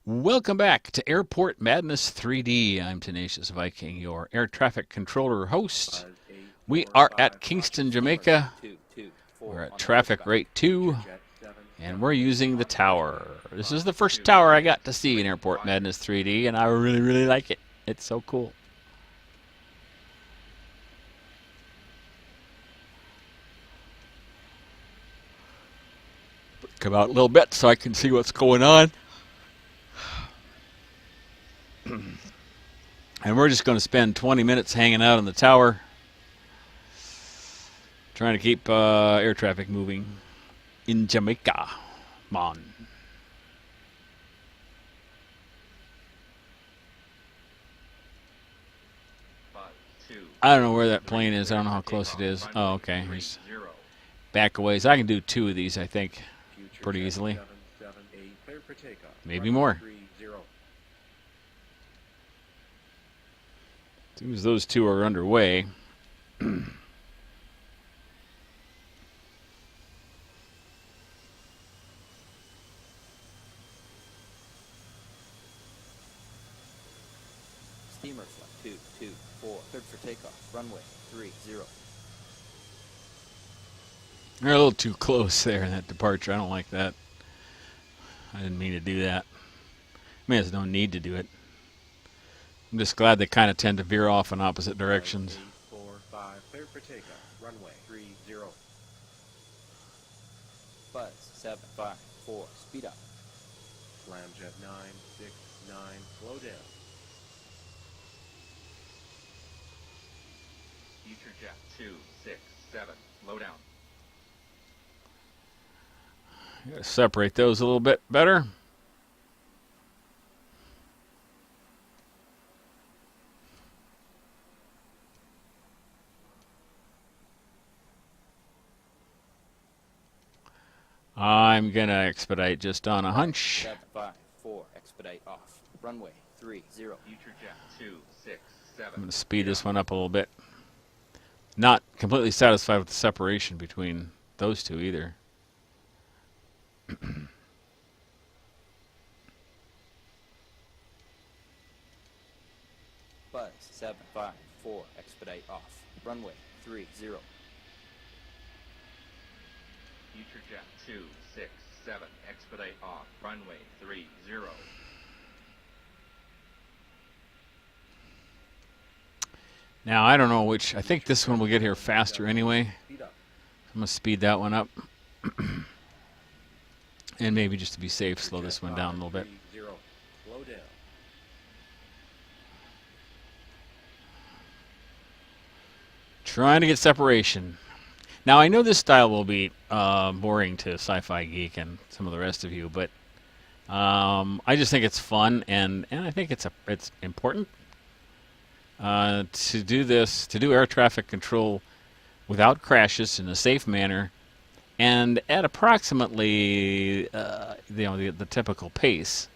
Welcome back to Airport Madness 3D. I'm Tenacious Viking, your air traffic controller host. We are at Kingston, Jamaica. We're at traffic rate 2, and we're using the tower. This is the first tower I got to see in Airport Madness 3D, and I really, really like it. It's so cool. Come out a little bit so I can see what's going on. And we're just going to spend 20 minutes hanging out in the tower, trying to keep air traffic moving in Jamaica. Mon. I don't know where that plane is. I don't know how close it is. Oh, okay. He's back a ways. I can do 2 of these, I think, pretty easily. Maybe more. As soon as those 2 are underway. Steamer flight 224, cleared for takeoff, runway 30. They're a little too close there in that departure. I don't like that. I didn't mean to do that. I mean, there's no need to do it. I'm just glad they kind of tend to veer off in opposite directions. 845, cleared for takeoff, runway 30. Buzz 754, speed up. Flamjet 969, slow down. Future jet 267, low down. Gotta separate those a little bit better. I'm gonna expedite just on a hunch. 754, expedite off, runway 30. Future jet 267. I'm gonna speed this one up a little bit. Not completely satisfied with the separation between those 2 either. Buzz 754, expedite off, runway 30. Future jet 267, expedite off, runway 30. Now, I don't know which. I think this one will get here faster anyway. I'm going to speed that one up. And maybe just to be safe, slow this one down a little bit. Slow down. Trying to get separation. Now, I know this style will be boring to Sci-Fi Geek and some of the rest of you, but I just think it's fun, and I think it's important to do this, to do air traffic control without crashes in a safe manner, and at approximately the typical pace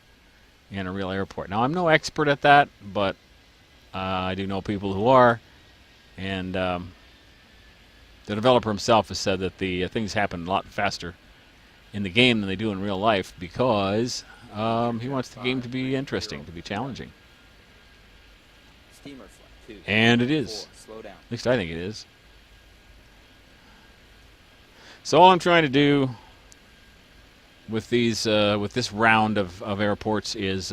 in a real airport. Now, I'm no expert at that, but I do know people who are, and the developer himself has said that the things happen a lot faster in the game than they do in real life because he wants the game to be interesting, to be challenging. Steamer flight 2. And it is. Slow down. At least I think it is. So all I'm trying to do with these, with this round of airports is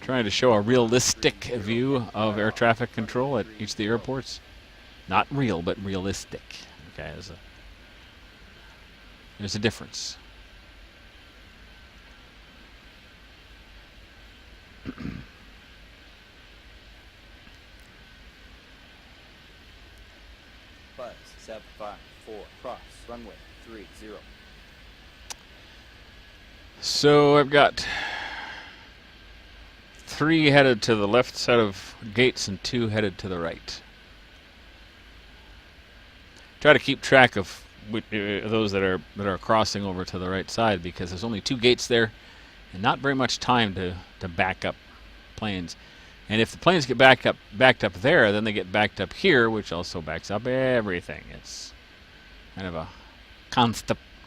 trying to show a realistic view of air traffic control at each of the airports. Not real, but realistic. Okay, there's a difference. Buzz 754, cross, runway 30. So I've got 3 headed to the left side of gates and 2 headed to the right. Try to keep track of those that are crossing over to the right side because there's only 2 gates there and not very much time to back up planes. And if the planes get backed up there, then they get backed up here, which also backs up everything. It's kind of a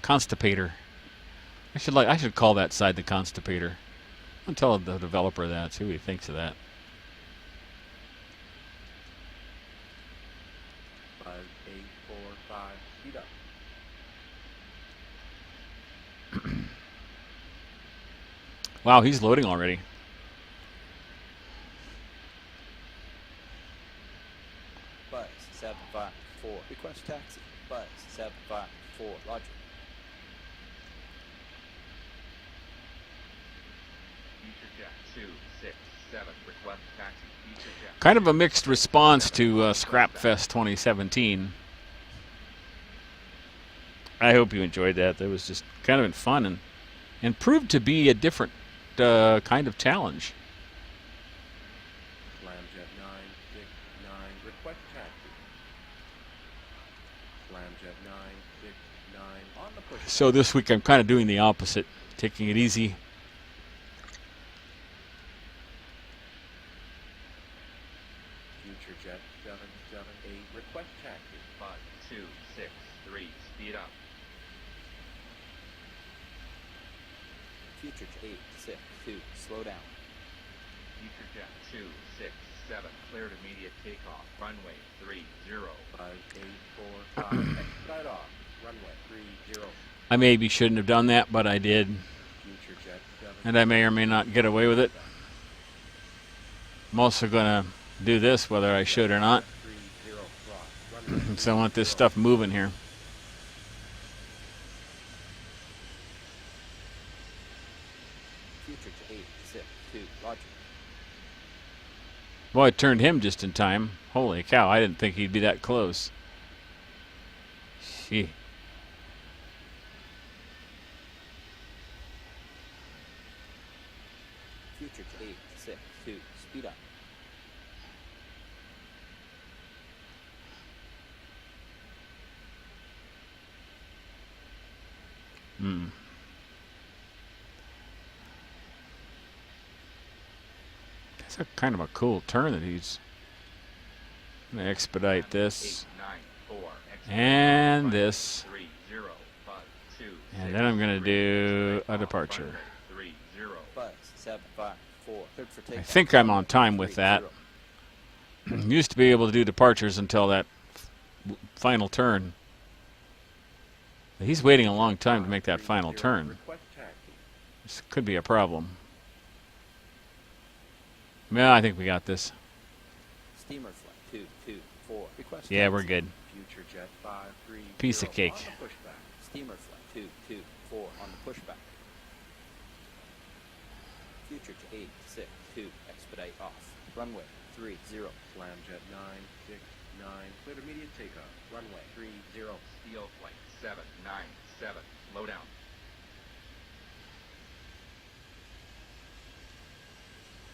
constipator. I should call that side the constipator. I'll tell the developer that. See what he thinks of that. 5845, speed up. Wow, he's loading already. Buzz 754. Request taxi. Buzz 754. Roger. Future Jet 267. Request taxi. Future Jet. Kind of a mixed response to Scrapfest 2017. I hope you enjoyed that. That was just kind of fun and proved to be a different kind of challenge. Slamjet 9, Dick 9, request taxi. Slamjet 9, Dick 9, on the push. So this week I'm kind of doing the opposite, taking it easy. Future Jet 778, request taxi. 5263. Speed up. Future 862. Slow down. Future Jet 267. Cleared immediate takeoff. Runway 30. 5845, expedite off. Runway 30. I maybe shouldn't have done that, but I did. Future Jet 7. And I may or may not get away with it. I'm also going to do this whether I should or not. 30 cross. Runway So I want this stuff moving here. Future 862. Roger. Well, I turned him just in time. Holy cow, I didn't think he'd be that close. Gee. Future 862. Speed up. Mm. That's a kind of a cool turn that he's going to expedite this 894. and this, 30. and then I'm going to do a departure. 30. Buzz 754. Cleared for I takeoff. think I'm on time with that. 30. Used to be able to do departures until that final turn. He's waiting a long time to make that final turn. request taxi. This could be a problem. Well, I think we got this. Steamer flight 224. Request Yeah, taxi. we're good. Future Jet 530. Piece of cake. On the pushback. Steamer flight 224 on the pushback. Future 862. Expedite off. Runway 30. Slamjet 9, Dick 9, cleared immediate takeoff. Runway 30. Steel flight 797. Slow down.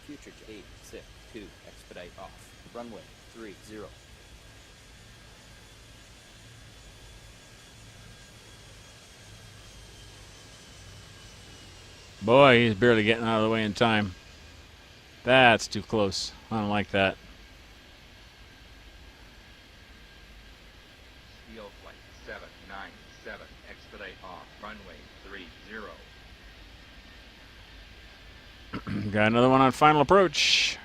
Future 862. Expedite off. Runway 30. Boy, he's barely getting out of the way in time. That's too close. I don't like that. Steel flight 797. Expedite off. Runway 30. Got another one on final approach.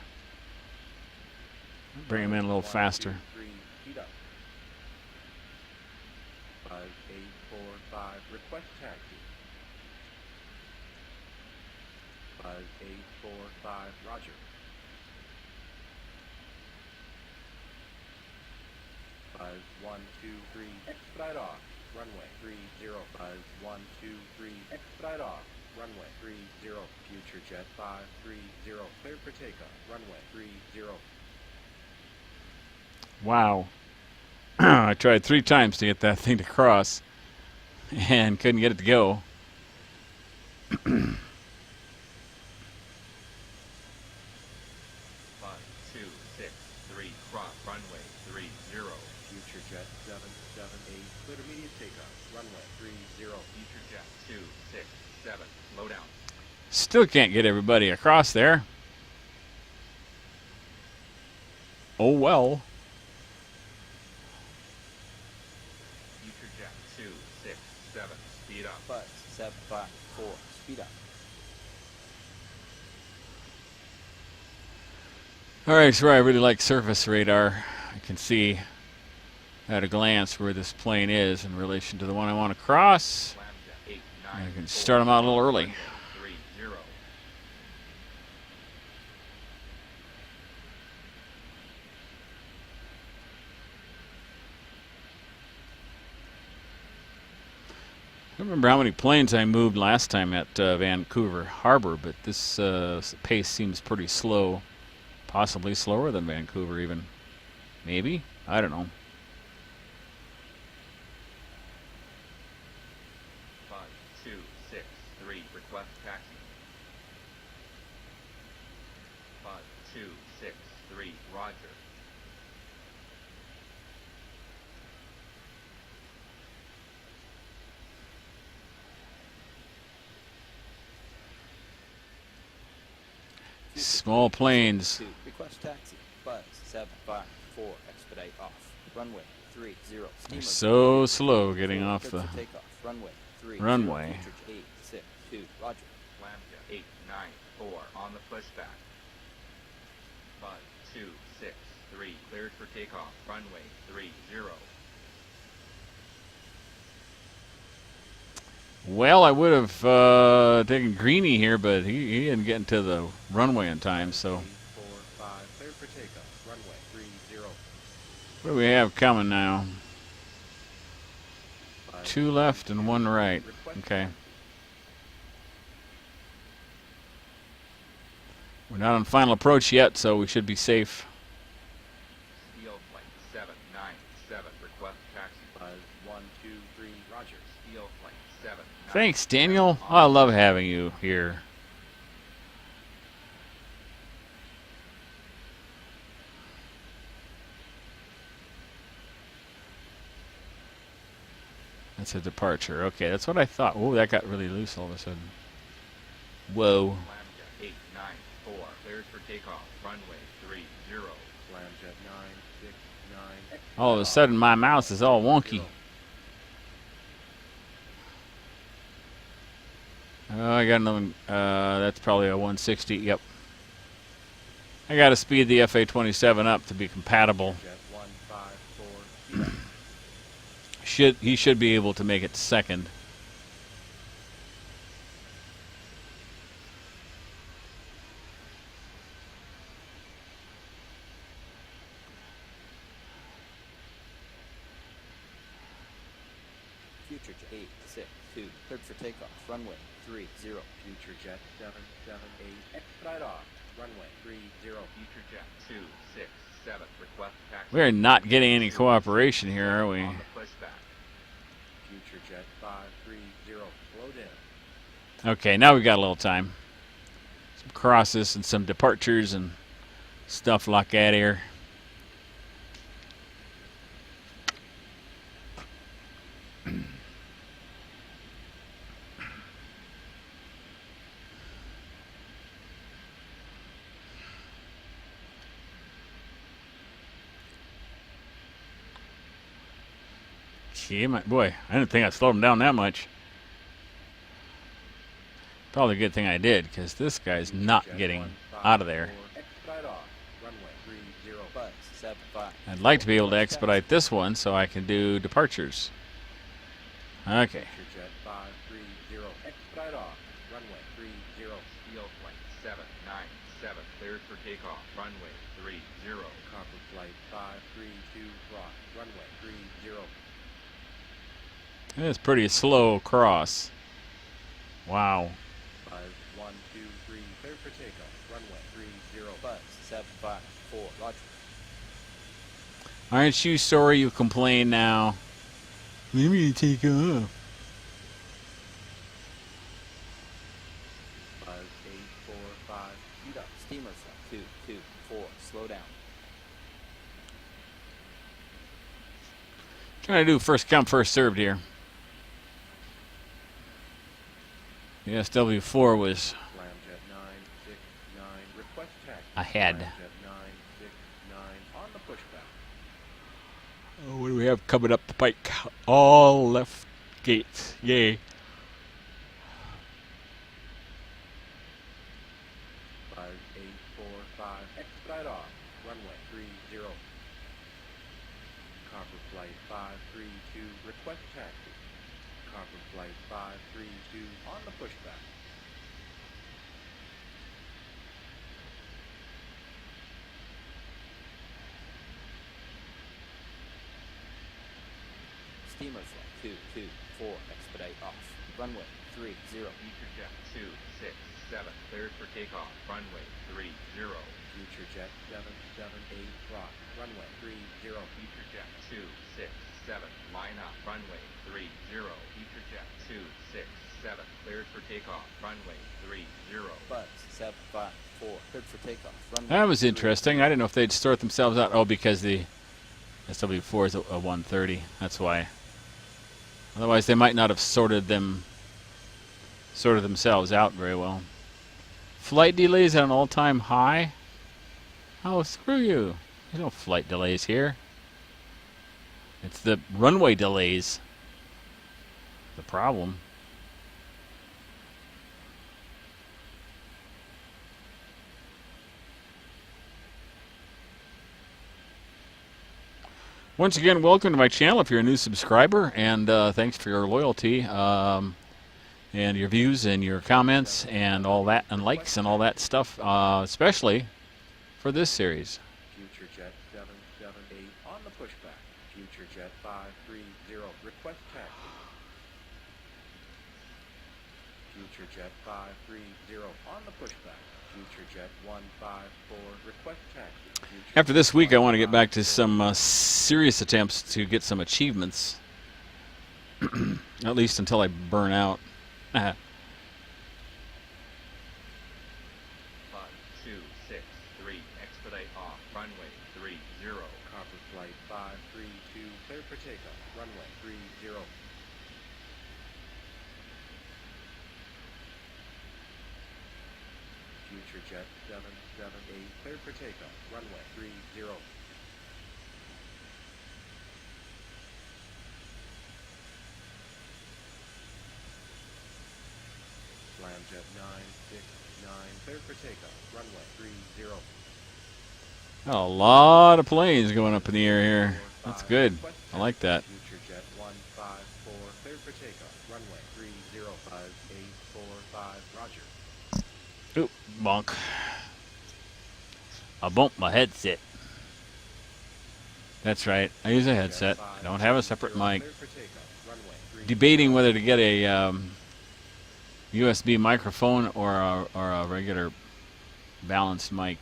Bring him in a little faster. 3, heat up. 5845, request taxi. 5845, roger. 5123, expedite off. Runway 30. 5123, expedite off. Runway 30. Future Jet 530, cleared for takeoff. Runway 30. Wow. I tried 3 times to get that thing to cross and couldn't get it to go. 5263. Cross runway 30. Future Jet 778, cleared immediate takeoff. Runway 30. Future Jet 267. Slow down. Still can't get everybody across there. Oh well. Future Jet 7, speed up. Buzz 754, speed up. Alright, so I really like surface radar. I can see at a glance where this plane is in relation to the one I want to cross. Lambda 8, 9, I can 4, start 'em out a little early. runway 30. I don't remember how many planes I moved last time at Vancouver Harbor, but this pace seems pretty slow. Possibly slower than Vancouver even. Maybe? I don't know. 5, 2, 6, 3, request taxi. 5, 2, 6, 3, roger. Small planes. 2, request taxi. Buzz 754, expedite off. Runway 30. They're Steamer so slow getting 4, off cleared the for takeoff. Runway 30. runway. Future 862, roger. Lambda 8, 9, 4, on the pushback. 5, 2, 6, 3, cleared for takeoff. Runway 30. Well, I would have taken Greeny here, but he didn't get into the runway in time, so 4, 5, clear for takeoff. Runway 30. what do we have coming now? 5, 2 left and 1 right. request Okay. taxi. We're not on final approach yet, so we should be safe. Steel flight 797, request taxi. Buzz 1, 2, 3, roger. Steel flight 7. Thanks, Daniel. I love having you here. That's a departure. Okay, that's what I thought. Oh, that got really loose all of a sudden. Whoa. Lambda 8, 9, 4, cleared for takeoff. Runway 30. Lambjet 969. All of a sudden, my mouse is all wonky. Oh, I got another. That's probably a 160. Yep. I got to speed the FA-27 up to be compatible. Jet 154. He should be able to make it second. Future jet 862, cleared for takeoff. Runway 30. Future jet 778. Expedite off. Runway 30. Future jet 2, 6, 7, request taxi. We're not getting any cooperation here, are we? On the pushback. Future jet 530. Load in. Okay, now we got a little time. Some crosses and some departures and stuff like that here. Gee, boy, I didn't think I slowed him down that much. Probably a good thing I did, because this guy's not Jet getting 154. out of there. Expedite off. Runway 30. Buzz 75. I'd like to be able to expedite this one so I can do departures. Okay. Future jet 530. Expedite off. Runway 30. Steel flight 797, cleared for takeoff. Runway 30. Copper flight 532. Rock. Runway 30. It's pretty slow cross. Wow. 5, 1, 2, 3. Clear for takeoff. Runway 30. Buzz 754, roger. Aren't you sorry you complain now? Let me take off. Buzz 845. Speed up. Steamer flight 224, slow down. Trying to do first come, first served here. The SW4 was Lambjet 969. Request taxi. ahead. Lambjet 969. On the pushback. Oh, what do we have coming up the pike? All left gates. Yay. 5845, expedite off. Runway 30. Copper Flight 532, request taxi. Copper Flight 532, on the pushback. Steamer flight 224, expedite off. Runway 30. Future jet 267, cleared for takeoff. Runway 30. Future jet 778, rock. Runway 30. Future jet 267, line up. Runway 30. Future jet 267, cleared for takeoff. Runway 30. Buzz 754, cleared for takeoff. Runway That was 30. interesting. I didn't know if they'd sort themselves out. Oh, because the SW4 is a 130. That's why. Otherwise, they might not have sorted themselves out very well. Flight delays at an all-time high? Oh, screw you. There's no flight delays here. It's the runway delays. The problem. Once again, welcome to my channel if you're a new subscriber, and thanks for your loyalty and your views and your comments and all that, and likes and all that stuff, especially for this series. Future jet 778, on the pushback. Future jet 530, request taxi. Future jet 530, on the pushback. Future jet 154, request taxi. Future After this jet week, I want to get back to 154. some serious attempts to get some achievements, at least until I burn out. Buzz 263, expedite off. Runway 30. Copper Flight 532, clear for takeoff. Runway 30. Future jet 778, clear for takeoff. Runway 30. Jet 969, clear for takeoff. Runway 30. A lot of planes going up in the air here. That's good. I like that. Future jet 154, clear for takeoff. Runway 305845, roger. Oop, bonk. I bumped my headset. That's right. I use a headset. I don't have a separate mic. Clear for takeoff. Runway 30. Debating whether to get a USB microphone or a regular balanced mic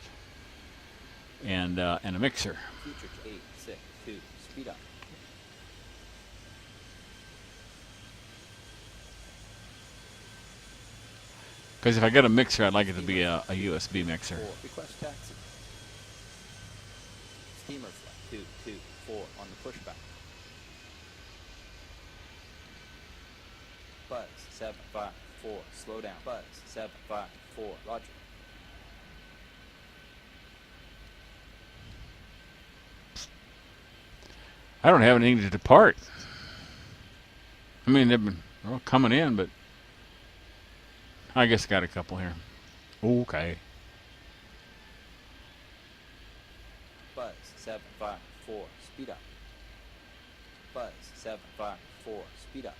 and a mixer. Future jet 862, speed up. Because if I get a mixer, I'd like it to be a USB mixer. 4, request taxi. Steamer flight 224, on the pushback. Buzz 754, slow down. Buzz 754, roger. I don't have anything to depart. I mean, they're all coming in, but I guess got a couple here. Okay. Buzz 754, speed up. Buzz 754, speed up.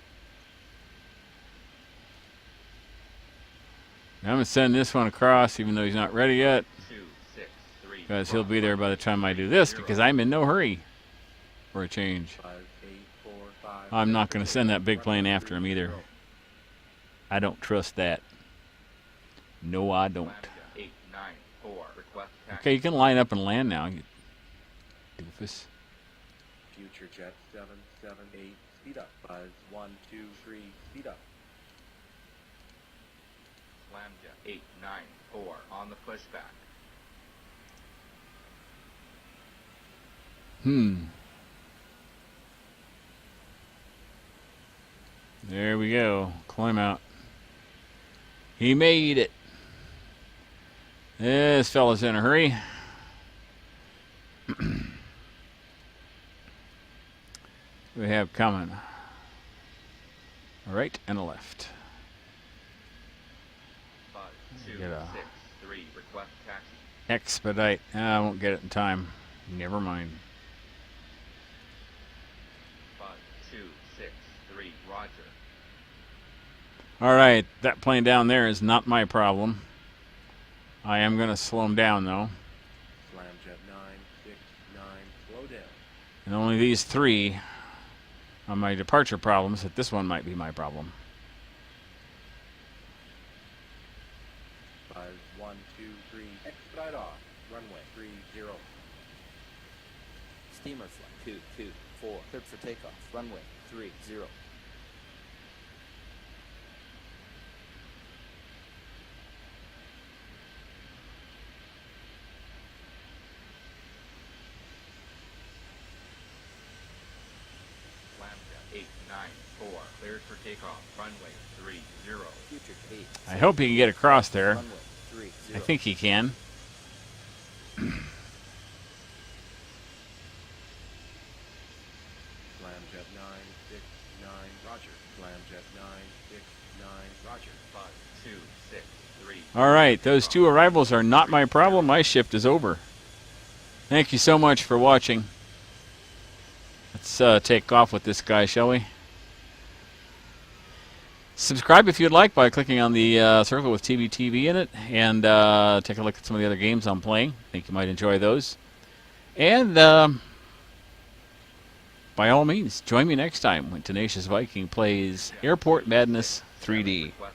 I'm going to send this one across, even though he's not ready yet, 263, because he'll be there by the time I do this, because I'm in no hurry for a change. 5845. I'm not going to send that big plane after him either. I don't trust that. No, I don't. Lambda 894, request taxi. Okay, you can line up and land now, you doofus. Future jet 778, speed up. Buzz 123, speed up. Lambda 894, on the pushback. There we go. Climb out. He made it. This fella's in a hurry. We have coming. A right and a left. Buzz Get a 263. Request taxi. expedite. I won't get it in time. Never mind. Buzz 263. Roger. All right, that plane down there is not my problem. I am going to slow him down, though. Slamjet 969, slow down. And only these three are my departure problems, but this one might be my problem. Buzz 123, expedite off. Runway 30. Steamer flight 224, cleared for takeoff. Runway 30. Slamjet 894. Cleared for takeoff. Runway 30. Future 8. I hope he can get across there. Runway 30. I think he can. Slamjet 969, roger. Slamjet 969, roger. Buzz 263. All right, those two arrivals are not my problem. My shift is over. Thank you so much for watching. Let's take off with this guy, shall we? Subscribe if you'd like by clicking on the circle with TBTV in it, and take a look at some of the other games I'm playing. I think you might enjoy those. And by all means, join me next time when Tenacious Viking plays Airport Madness 3D. Request